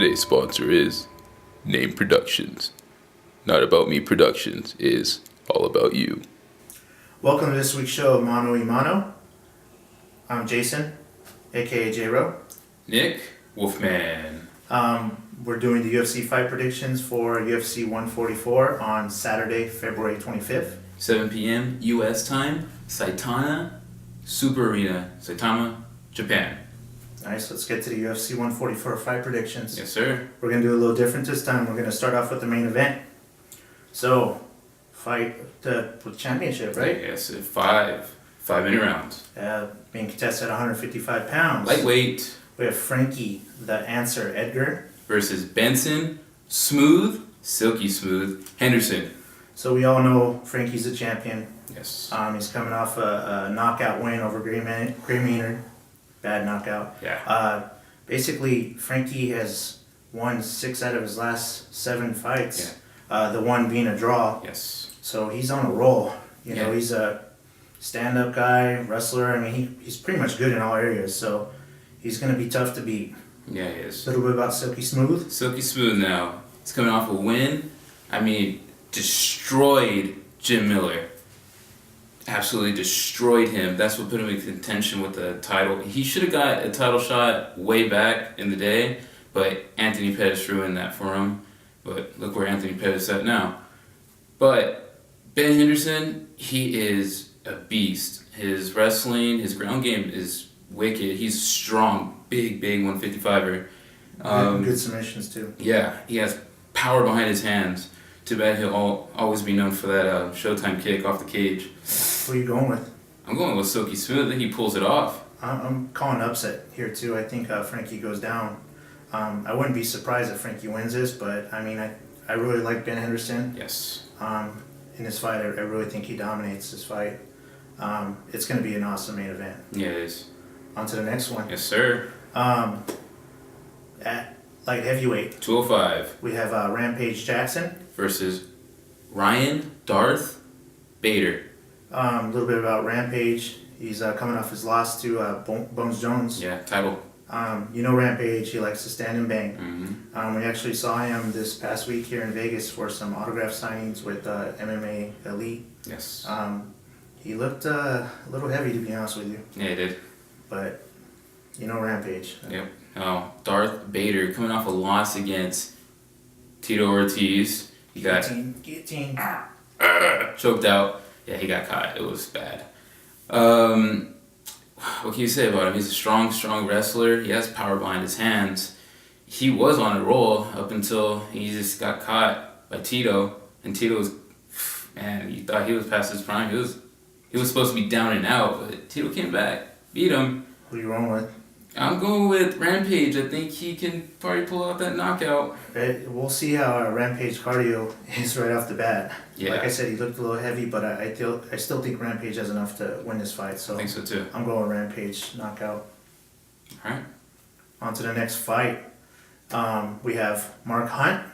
Today's sponsor is Name Productions. Not About Me Productions is all about you. Welcome to this week's show of Mano y Mano. I'm Jason, aka J-Ro. Nick, Wolfman. We're doing the UFC fight predictions for UFC 144 on Saturday, February 25th. 7 p.m. U.S. time, Saitama Super Arena, Saitama, Japan. Nice, let's get to the UFC 144 fight predictions. Yes, sir. We're going to do a little different this time. We're going to start off with the main event. So, fight with championship, right? Yes, 5-minute rounds. Being contested at 155 pounds. Lightweight We have Frankie, the answer, Edgar. versus Benson, silky smooth, Henderson. So we all know Frankie's a champion. Yes. He's coming off a knockout win over Gray Maynard. Bad knockout. Yeah. Basically, Frankie has won 6 out of his last 7 fights. Yeah. The one being a draw. Yes. So he's on a roll. You know, he's a stand-up guy, wrestler. I mean, he's pretty much good in all areas. So he's going to be tough to beat. Yeah, he is. A little bit about Silky Smooth. Silky smooth now. He's coming off a win. I mean, destroyed Jim Miller. Absolutely destroyed him. That's what put him in contention with the title. He should have got a title shot way back in the day, but Anthony Pettis ruined that for him. But look where Anthony Pettis is at now. But Ben Henderson, he is a beast. His wrestling, his ground game is wicked. He's strong, big 155er. Good submissions too. Yeah, he has power behind his hands. Too bad he'll always be known for that Showtime kick off the cage. What are you going with? I'm going with Silky Smooth. I think he pulls it off. I'm calling upset here too. I think Frankie goes down. I wouldn't be surprised if Frankie wins this, but I mean, I really like Ben Henderson. Yes. In this fight, I really think he dominates this fight. It's going to be an awesome main event. Yeah, it is. On to the next one. Yes, sir. At light heavyweight, 205 we have Rampage Jackson. versus Ryan Darth Vader. A little bit about Rampage. He's coming off his loss to Bones Jones. Yeah, title. You know Rampage, he likes to stand and bang. Mm-hmm. We actually saw him this past week here in Vegas for some autograph signings with MMA Elite. Yes. He looked a little heavy, to be honest with you. Yeah, he did. But you know Rampage. Yep. Darth Vader coming off a loss against Tito Ortiz. He got Guillotine. choked out. Yeah, he got caught. It was bad. What can you say about him? He's a strong wrestler. He has power behind his hands. He was on a roll up until he just got caught by Tito. And Tito was, man, you thought he was past his prime. He was supposed to be down and out, but Tito came back, beat him. Who are you wrong with? I'm going with Rampage. I think he can probably pull out that knockout. We'll see how Rampage cardio is right off the bat. Yeah. Like I said, he looked a little heavy, but I still think Rampage has enough to win this fight. So I think so too. I'm going Rampage knockout. All right. On to the next fight. We have Mark Hunt.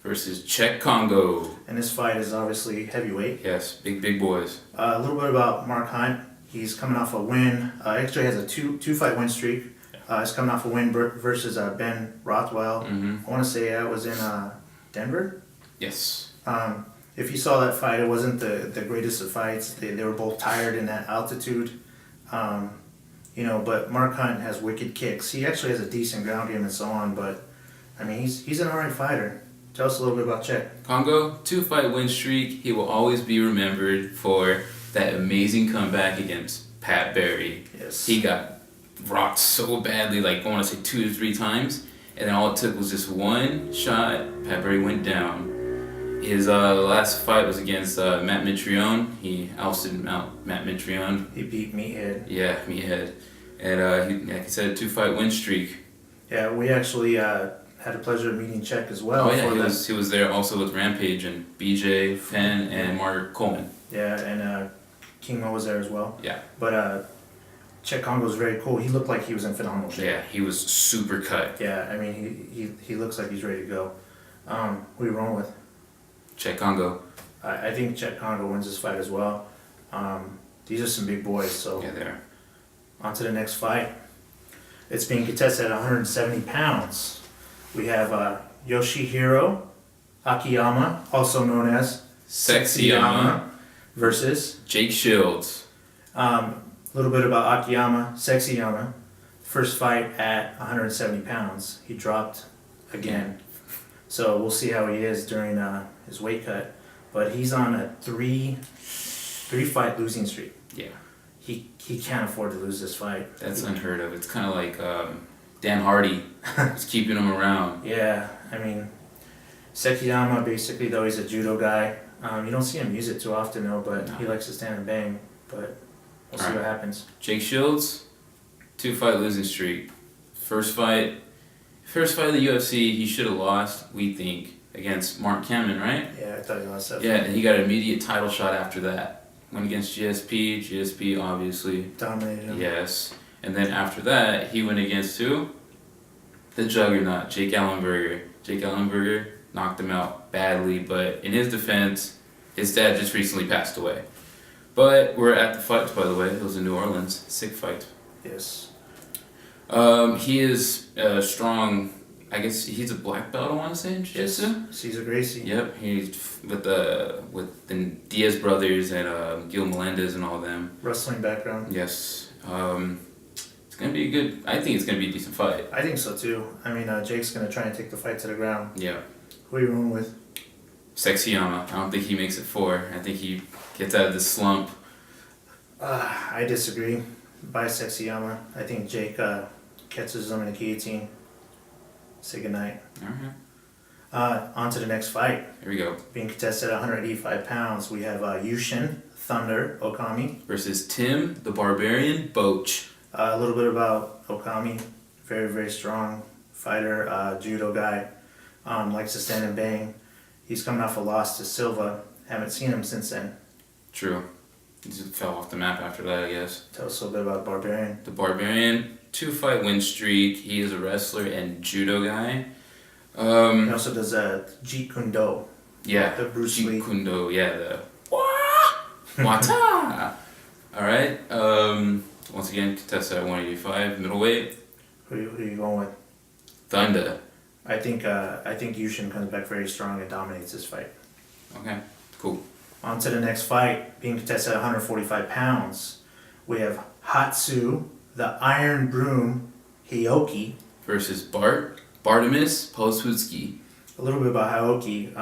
Versus Czech Kongo. And this fight is obviously heavyweight. Yes, big boys. A little bit about Mark Hunt. He's coming off a win. Actually has a two fight win streak. He's coming off a win versus Ben Rothwell. Mm-hmm. I want to say that was in Denver. Yes. If you saw that fight, it wasn't the greatest of fights. They were both tired in that altitude. But Mark Hunt has wicked kicks. He actually has a decent ground game and so on, but I mean, he's an alright fighter. Tell us a little bit about Czech. Kongo, 2-fight win streak. He will always be remembered for that amazing comeback against Pat Barry. Yes. He got rocked so badly, like I want to say 2 to 3 times, and then all it took was just one shot. Pat Barry went down. His last fight was against Matt Mitrione. He ousted Matt Mitrione. He beat Meathead. Yeah, Meathead. And he, like I said, 2-fight win streak. Yeah, we actually had the pleasure of meeting Czech as well. Oh yeah, he was there also with Rampage and BJ, Penn, and Mark Coleman. Yeah, and King Mo was there as well. Yeah. But Czech Kongo was very cool. He looked like he was in phenomenal shape. Yeah, he was super cut. Yeah, I mean, he looks like he's ready to go. Who are you wrong with? Czech Kongo. I think Czech Kongo wins this fight as well. These are some big boys. So Yeah, they are. on to the next fight. It's being contested at 170 pounds. We have Yoshihiro Akiyama, also known as Sexyama versus Jake Shields. a little bit about Akiyama. Sexyama, first fight at 170 pounds. He dropped again. So we'll see how he is during his weight cut. But he's on a three fight losing streak. Yeah. He can't afford to lose this fight. That's unheard of. It's kind of like Dan Hardy. He's keeping him around. Yeah, I mean, Sekiyama basically, though, he's a judo guy. You don't see him use it too often, though, but he likes to stand and bang. But we'll see what happens. Jake Shields, 2-fight losing streak. First fight of the UFC, he should have lost, we think, against Mark Kamen, right? Yeah, I thought he lost that. Yeah, and he got an immediate title shot after that. Went against GSP obviously. Dominated him. Yes. And then after that, he went against who? The juggernaut, Jake Ellenberger. Jake Ellenberger knocked him out badly, but in his defense, his dad just recently passed away. But we're at the fight, by the way. It was in New Orleans. Sick fight. Yes. He is strong. I guess he's a black belt, I want to say, in jiu-jitsu. Caesar Gracie. Yep, he's with the Diaz brothers and Gil Melendez and all them. Wrestling background. Yes. It's gonna be a good. I think it's gonna be a decent fight. I think so too. I mean, Jake's gonna try and take the fight to the ground. Yeah. Who are you rolling with? Sexyama. I don't think he makes it 4. I think he gets out of this slump. I disagree. By Sexyama. I think Jake catches him in a guillotine. Say goodnight. Alright. On to the next fight. Here we go. Being contested at 185 pounds, we have Yushin Thunder Okami Versus Tim the Barbarian Boach. A little bit about Okami. Very, very strong fighter, judo guy. Likes to stand and bang. He's coming off a loss to Silva. Haven't seen him since then. True. He just fell off the map after that, I guess. Tell us a little bit about Barbarian. The Barbarian, 2-fight win streak. He is a wrestler and judo guy. He also does Jeet Kune Do. Yeah. The Bruce Lee. Jeet Kune Do, yeah, the Wata! Alright. Once again, contested at 185, middleweight. Who are you going with? Thunder. I think Yushin comes back very strong and dominates this fight. Okay, cool. On to the next fight, being contested at 145 pounds. We have Hatsu, the Iron Broom, Aoki. Versus Bartimus Poswutsky. A little bit about Aoki.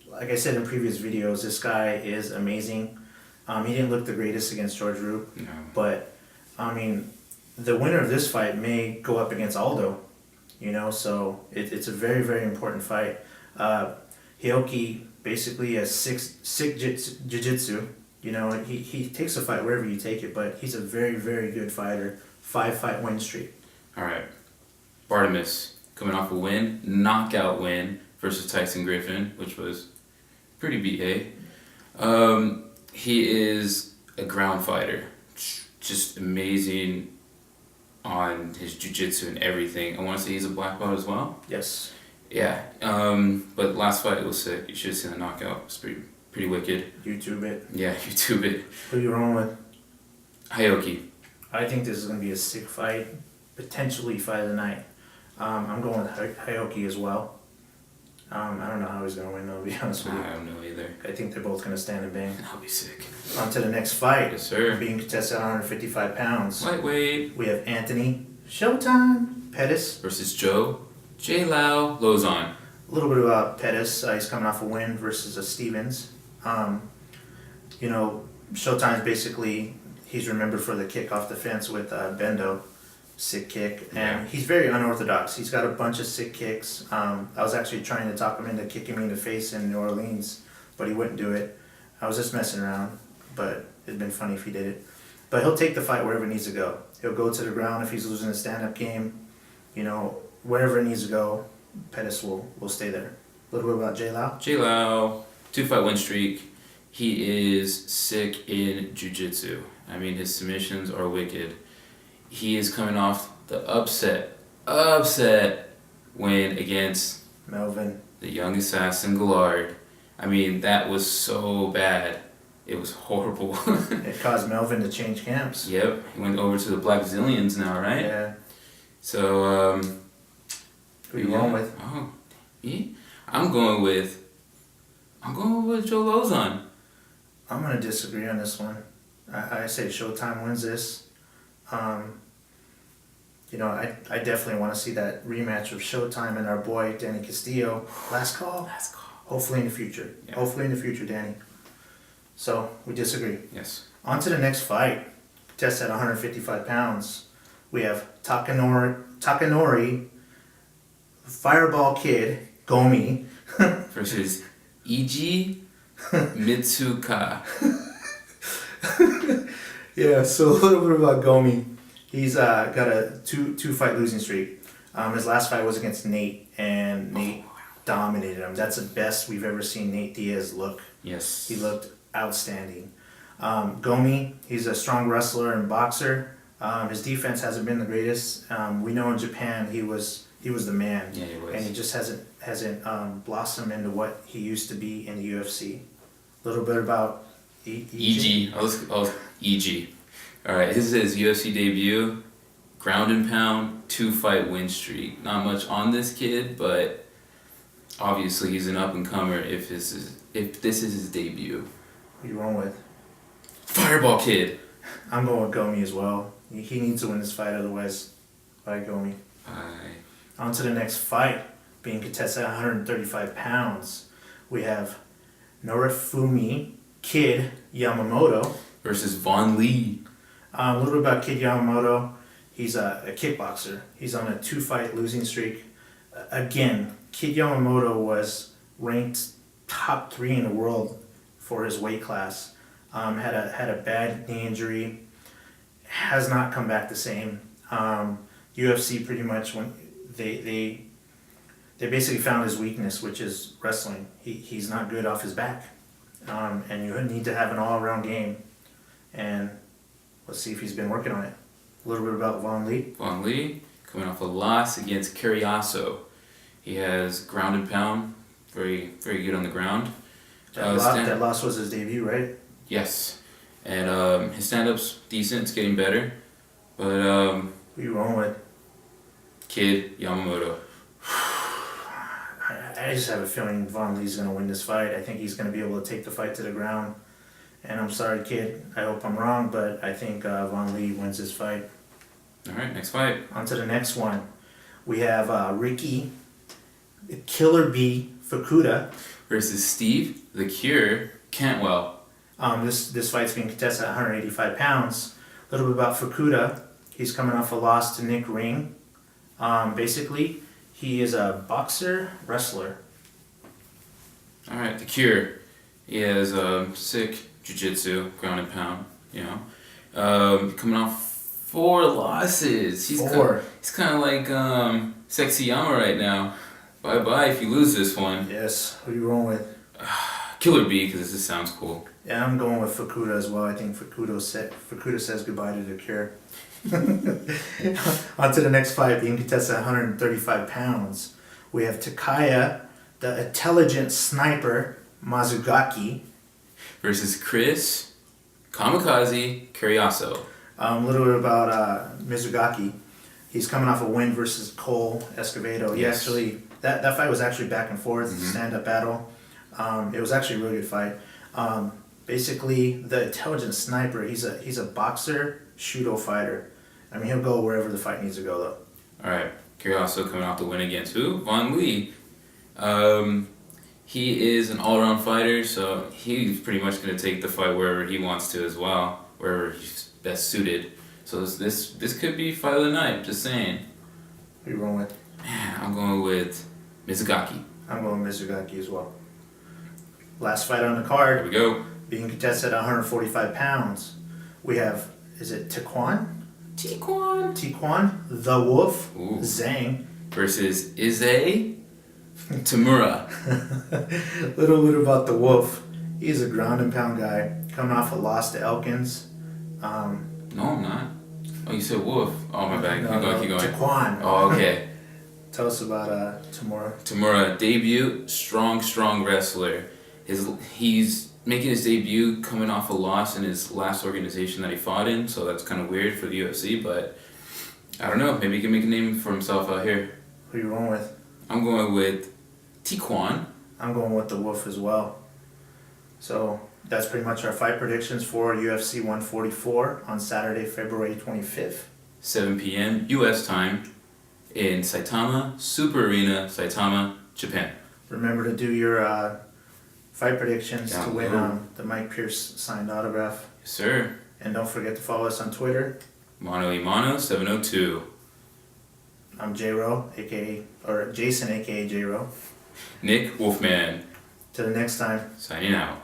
Like I said in previous videos, this guy is amazing. He didn't look the greatest against George Roop. No. But, I mean, the winner of this fight may go up against Aldo. You know, so it's a very, very important fight. Aoki basically has sick jiu-jitsu. You know, he takes a fight wherever you take it, but he's a very, very good fighter. 5-fight win streak. Alright. Bartimus coming off a win, knockout win versus Tyson Griffin, which was pretty BA. He is a ground fighter. Just amazing on his jiu-jitsu and everything. I want to say he's a black belt as well. Yes. Yeah. But last fight was sick. You should have seen the knockout. It's pretty wicked. YouTube it. Yeah, YouTube it. Who you rolling with? Aoki. I think this is going to be a sick fight. Potentially fight of the night. I'm going with Aoki as well. I don't know how he's going to win, though, to be honest with you. I don't know either. I think they're both going to stand and bang. I'll be sick. On to the next fight. Yes, sir. Being contested at 155 pounds. Lightweight We have Anthony Showtime Pettis. versus Joe J. Lau Lozon. A little bit about Pettis. He's coming off a win versus Stevens. You know, Showtime's basically, he's remembered for the kick off the fence with Bendo. Sick kick. And Yeah. he's very unorthodox. He's got a bunch of sick kicks. I was actually trying to talk him into kicking me in the face in New Orleans, but he wouldn't do it. I was just messing around, but it'd been funny if he did it. But he'll take the fight wherever it needs to go. He'll go to the ground if he's losing a stand-up game. You know, wherever it needs to go, Pettis will stay there. A little bit about J. Lau. J. Lau, 2-fight win streak. He is sick in jiu-jitsu. I mean, his submissions are wicked. He is coming off the upset win against Melvin. the young assassin Gillard. I mean, that was so bad. It was horrible. It caused Melvin to change camps. Yep, he went over to the Black Zillions now, right? Yeah. So, Who you rolling with? Oh, me? I'm going with Joe Lozon. I'm gonna disagree on this one. I say Showtime wins this. You know, I definitely want to see that rematch of Showtime and our boy Danny Castillo. Last call. Last call. Hopefully in the future. Yeah. Hopefully in the future, Danny. So we disagree. Yes. On to the next fight. Test at 155 pounds. We have Takanori, Fireball Kid, Gome. Versus Iji Mitsuka. Yeah, so a little bit about Gome. He's got a two fight losing streak. His last fight was against Nate, and Nate dominated him. That's the best we've ever seen Nate Diaz look. Yes. He looked outstanding. Gome, he's a strong wrestler and boxer. His defense hasn't been the greatest. We know in Japan he was the man. Yeah, he was. And he just hasn't blossomed into what he used to be in the UFC. A little bit about EG. EG. Alright, this is his UFC debut. Ground and pound, 2-fight win streak. Not much on this kid, but obviously he's an up and comer if this is his debut. Who you wrong with? Fireball Kid. I'm going with Gome as well. He needs to win this fight, otherwise, bye Gome. Aye. On to the next fight, being contested at 135 pounds. We have Norifumi Kid Yamamoto. Versus Von Lee. A little bit about Kid Yamamoto. He's a kickboxer. He's on a 2-fight losing streak. Again, Kid Yamamoto was ranked top 3 in the world for his weight class. Had a bad knee injury. Has not come back the same. UFC pretty much when they basically found his weakness, which is wrestling. He's not good off his back, and you need to have an all-around game. And let's see if he's been working on it. A little bit about Von Lee. Von Lee coming off a loss against Curiaso. He has ground and pound, very very good on the ground. That loss was his debut, right? Yes, and his stand-up's decent. It's getting better, but Who you rolling with? Kid Yamamoto. I just have a feeling Von Lee's going to win this fight. I think he's going to be able to take the fight to the ground. And I'm sorry, kid. I hope I'm wrong, but I think Von Lee wins this fight. All right, next fight. On to the next one. We have Ricky, Killer B, Fukuda. Versus Steve the Cure Cantwell. This fight's being contested at 185 pounds. A little bit about Fukuda. He's coming off a loss to Nick Ring. Basically, he is a boxer wrestler. All right, the Cure. He has sick jiu-jitsu, ground and pound. You know, coming off 4 losses. He's 4. He's kind of like Sexy Yama right now. Bye bye if you lose this one. Yes. Who you rolling with? Killer B because this sounds cool. Yeah, I'm going with Fukuda as well. I think Fukuda says goodbye to the Cure. On to the next fight, being contested at 135 pounds. We have Takaya, the intelligent sniper, Mazugaki. Versus Chris Kamikaze Curiaso. A little bit about Mizugaki. He's coming off a win versus Cole Escobedo. He Yes. actually that fight was actually back and forth, stand-up battle. It was actually a really good fight. Basically, the intelligent sniper. He's a boxer, judo fighter. I mean, he'll go wherever the fight needs to go, though. All right, Curiaso coming off the win against who? Von Lee. He is an all-around fighter, so he's pretty much going to take the fight wherever he wants to as well, wherever he's best suited. So this could be fight of the night. Just saying. Who you rolling with? Man, I'm going with Mizugaki. I'm going Mizugaki as well. Last fight on the Here card, we go. being contested at 145 pounds. We have, is it Tequan? Tequan, the Wolf, Ooh. Zhang. Versus Ize Tamura. Little bit about the Wolf. He's a ground and pound guy, coming off a loss to Elkins. No, I'm not. Oh, you said Wolf. Oh, my bad. Keep going. Tequan. Oh, okay. Tell us about Tamura. Tamura, debut, strong wrestler. He's making his debut coming off a loss in his last organization that he fought in, so that's kind of weird for the UFC, but I don't know. Maybe he can make a name for himself out here. Who you rolling with? I'm going with Tequan. I'm going with the Wolf as well. So that's pretty much our fight predictions for UFC 144 on Saturday, February 25th. 7 p.m. U.S. time in Saitama Super Arena, Saitama, Japan. Remember to do your fight predictions to win Download. the Mike Pierce signed autograph. Yes, sir. And don't forget to follow us on Twitter. Mono Imano 702. I'm J-Ro, or Jason, aka J-Ro. Nick Wolfman. Till the next time. Signing out.